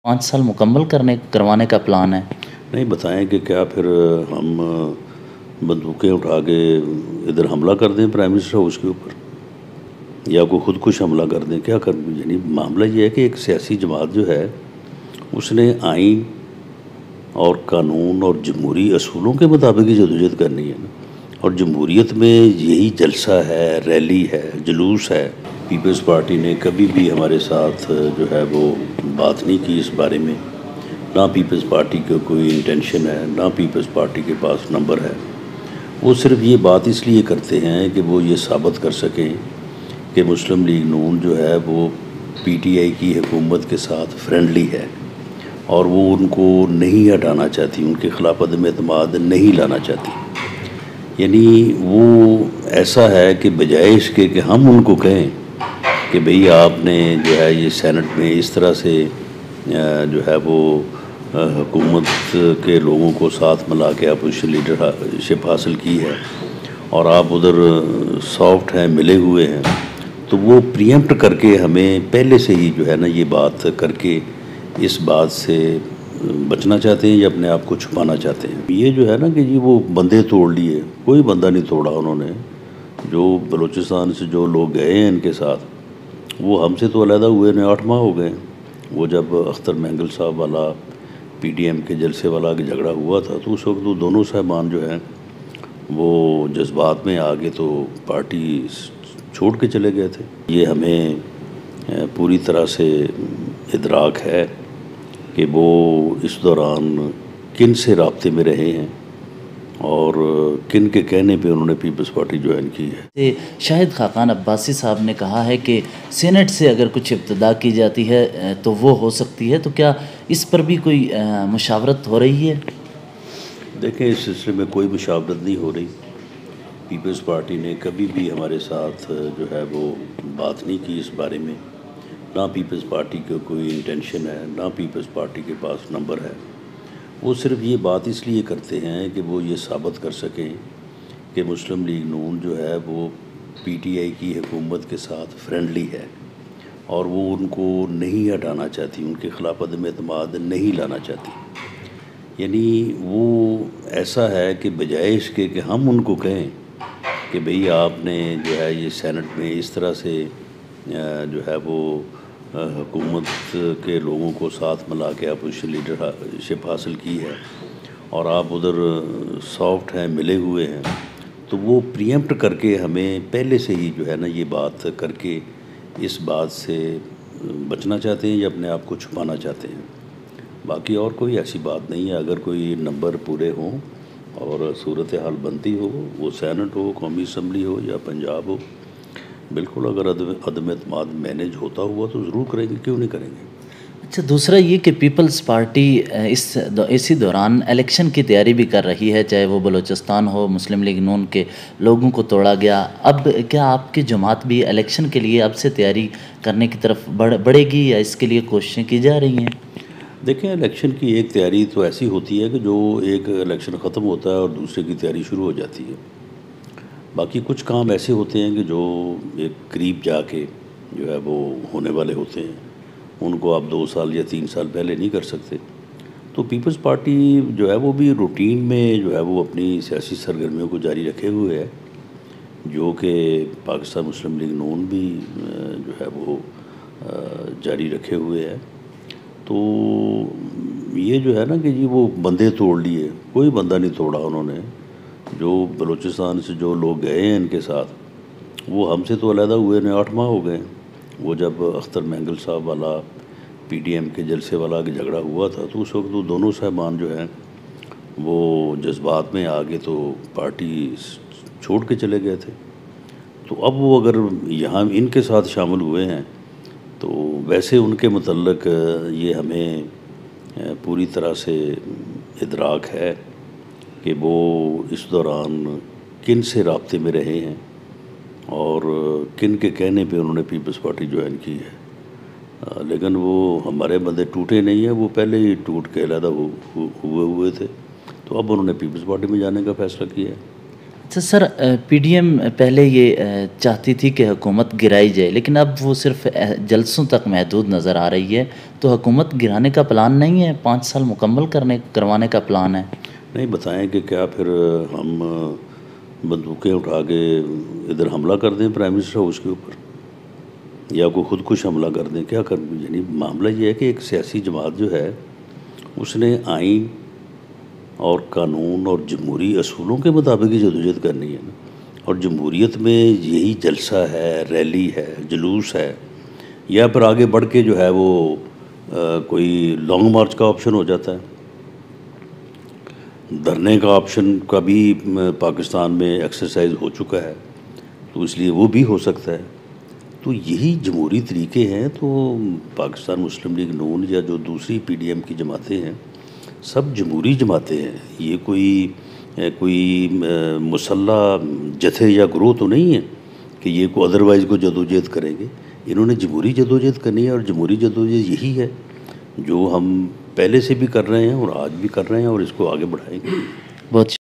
5 سال مکمل کروانے کا پلان ہے؟ نہیں بتائیں کہ کیا پھر ہم بندوقیں اٹھا کے ادھر حملہ کر دیں پرائم منسٹر ہاؤس کے اوپر، یا کوئی خودکش حملہ کر دیں؟ کیا کر یعنی معاملہ یہ ہے کہ ایک سیاسی جماعت جو ہے اس نے آئین اور قانون اور جمہوری اصولوں کے مطابق ہی جدوجہد کرنی ہے نا، اور جمہوریت میں یہی جلسہ ہے، ریلی ہے، جلوس ہے۔ پیپلز پارٹی نے کبھی بھی ہمارے ساتھ جو ہے وہ بات نہیں کی اس بارے میں، نہ پیپلز پارٹی کو کوئی انٹینشن ہے، نہ پیپلز پارٹی کے پاس نمبر ہے۔ وہ صرف یہ بات اس لیے کرتے ہیں کہ وہ یہ ثابت کر سکیں کہ مسلم لیگ نون جو ہے وہ پی ٹی آئی کی حکومت کے ساتھ فرینڈلی ہے، اور وہ ان کو نہیں ہٹانا چاہتی، ان کے خلاف عدم اعتماد نہیں لانا چاہتی۔ یعنی وہ ایسا ہے کہ بجائے اس کے کہ ہم ان کو کہیں کہ بھئی آپ نے جو ہے یہ سینٹ میں اس طرح سے جو ہے وہ حکومت کے لوگوں کو ساتھ ملا کے اپوزیشن لیڈرشپ حاصل کی ہے اور آپ ادھر سافٹ ہیں، ملے ہوئے ہیں، تو وہ پریمپٹ کر کے ہمیں پہلے سے ہی جو ہے نا یہ بات کر کے اس بات سے بچنا چاہتے ہیں یا اپنے آپ کو چھپانا چاہتے ہیں۔ یہ جو ہے نا کہ جی وہ بندے توڑ لیے، کوئی بندہ نہیں توڑا انہوں نے۔ جو بلوچستان سے جو لوگ گئے ہیں ان کے ساتھ، وہ ہم سے تو علیحدہ ہوئے 8 ماہ ہو گئے۔ وہ جب اختر مینگل صاحب والا پی ڈی ایم کے جلسے والا جھگڑا ہوا تھا تو اس وقت وہ دونوں صاحبان جو ہیں وہ جذبات میں آگے تو پارٹی چھوڑ کے چلے گئے تھے۔ یہ ہمیں پوری طرح سے ادراک ہے کہ وہ اس دوران کن سے رابطے میں رہے ہیں اور کن کے کہنے پہ انہوں نے پیپلز پارٹی جوائن کی ہے۔ شاہد خاقان عباسی صاحب نے کہا ہے کہ سینٹ سے اگر کچھ ابتدا کی جاتی ہے تو وہ ہو سکتی ہے، تو کیا اس پر بھی کوئی مشاورت ہو رہی ہے؟ دیکھیں اس سلسلے میں کوئی مشاورت نہیں ہو رہی۔ پیپلز پارٹی نے کبھی بھی ہمارے ساتھ جو ہے وہ بات نہیں کی اس بارے میں، نہ پیپلز پارٹی کو کوئی انٹینشن ہے، نہ پیپلز پارٹی کے پاس نمبر ہے۔ وہ صرف یہ بات اس لیے کرتے ہیں کہ وہ یہ ثابت کر سکیں کہ مسلم لیگ نون جو ہے وہ پی ٹی آئی کی حکومت کے ساتھ فرینڈلی ہے، اور وہ ان کو نہیں ہٹانا چاہتی، ان کے خلاف عدم اعتماد نہیں لانا چاہتی۔ یعنی وہ ایسا ہے کہ بجائے اس کے کہ ہم ان کو کہیں کہ بھئی آپ نے جو ہے یہ سینٹ میں اس طرح سے جو ہے وہ حکومت کے لوگوں کو ساتھ ملا کے اپوزیشن لیڈرشپ حاصل کی ہے اور آپ ادھر سافٹ ہیں، ملے ہوئے ہیں، تو وہ پریمپٹ کر کے ہمیں پہلے سے ہی جو ہے نا یہ بات کر کے اس بات سے بچنا چاہتے ہیں یا اپنے آپ کو چھپانا چاہتے ہیں۔ باقی اور کوئی ایسی بات نہیں ہے۔ اگر کوئی نمبر پورے ہوں اور صورتحال بنتی ہو، وہ سینٹ ہو، قومی اسمبلی ہو یا پنجاب ہو، بالکل اگر عدم اعتماد مینیج ہوتا ہوا تو ضرور کریں گے، کیوں نہیں کریں گے۔ اچھا، دوسرا یہ کہ پیپلز پارٹی اسی دوران الیکشن کی تیاری بھی کر رہی ہے، چاہے وہ بلوچستان ہو، مسلم لیگ نون کے لوگوں کو توڑا گیا۔ اب کیا آپ کی جماعت بھی الیکشن کے لیے اب سے تیاری کرنے کی طرف بڑھے گی یا اس کے لیے کوششیں کی جا رہی ہیں؟ دیکھیں الیکشن کی ایک تیاری تو ایسی ہوتی ہے کہ جو ایک الیکشن ختم ہوتا ہے اور دوسرے کی تیاری شروع ہو جاتی ہے۔ باقی کچھ کام ایسے ہوتے ہیں کہ جو ایک قریب جا کے جو ہے وہ ہونے والے ہوتے ہیں، ان کو آپ 2 سال یا 3 سال پہلے نہیں کر سکتے۔ تو پیپلز پارٹی جو ہے وہ بھی روٹین میں جو ہے وہ اپنی سیاسی سرگرمیوں کو جاری رکھے ہوئے ہے، جو کہ پاکستان مسلم لیگ نون بھی جو ہے وہ جاری رکھے ہوئے ہے۔ تو یہ جو ہے نا کہ جی وہ بندے توڑ لیے، کوئی بندہ نہیں توڑا انہوں نے۔ جو بلوچستان سے جو لوگ گئے ہیں ان کے ساتھ، وہ ہم سے تو علیحدہ ہوئے 8 ماہ ہو گئے۔ وہ جب اختر مینگل صاحب والا پی ڈی ایم کے جلسے والا جھگڑا ہوا تھا تو اس وقت وہ دونوں صاحبان جو ہیں وہ جذبات میں آگے تو پارٹی چھوڑ کے چلے گئے تھے۔ تو اب وہ اگر یہاں ان کے ساتھ شامل ہوئے ہیں تو ویسے ان کے متعلق یہ ہمیں پوری طرح سے ادراک ہے کہ وہ اس دوران کن سے رابطے میں رہے ہیں اور کن کے کہنے پہ انہوں نے پیپلز پارٹی جوائن کی ہے۔ لیکن وہ ہمارے بندے ٹوٹے نہیں ہیں، وہ پہلے ہی ٹوٹ کے علیحدہ ہوئے تھے، تو اب انہوں نے پیپلز پارٹی میں جانے کا فیصلہ کیا ہے۔ اچھا سر، پی ڈی ایم پہلے یہ چاہتی تھی کہ حکومت گرائی جائے، لیکن اب وہ صرف جلسوں تک محدود نظر آ رہی ہے، تو حکومت گرانے کا پلان نہیں ہے؟ 5 سال مکمل کروانے کا پلان ہے؟ نہیں بتائیں کہ کیا پھر ہم بندوقیں اٹھا کے ادھر حملہ کر دیں پرائم منسٹر ہاؤس کے اوپر، یا کوئی خود کش حملہ کر دیں؟ کیا کر یعنی معاملہ یہ ہے کہ ایک سیاسی جماعت جو ہے اس نے آئین اور قانون اور جمہوری اصولوں کے مطابق ہی جدوجہد کرنی ہے نا، اور جمہوریت میں یہی جلسہ ہے، ریلی ہے، جلوس ہے، یا پھر آگے بڑھ کے جو ہے وہ کوئی لانگ مارچ کا آپشن ہو جاتا ہے۔ دھرنے کا آپشن کا بھی پاکستان میں ایکسرسائز ہو چکا ہے، تو اس لیے وہ بھی ہو سکتا ہے۔ تو یہی جمہوری طریقے ہیں۔ تو پاکستان مسلم لیگ نون یا جو دوسری پی ڈی ایم کی جماعتیں ہیں، سب جمہوری جماعتیں ہیں۔ یہ کوئی مسلح جتھے یا گروہ تو نہیں ہے کہ یہ کوئی ادروائز کو جدوجہد کریں گے۔ انہوں نے جمہوری جدوجہد کرنی ہے، اور جمہوری جدوجہد یہی ہے جو ہم پہلے سے بھی کر رہے ہیں اور آج بھی کر رہے ہیں، اور اس کو آگے بڑھائیں گے۔ بہت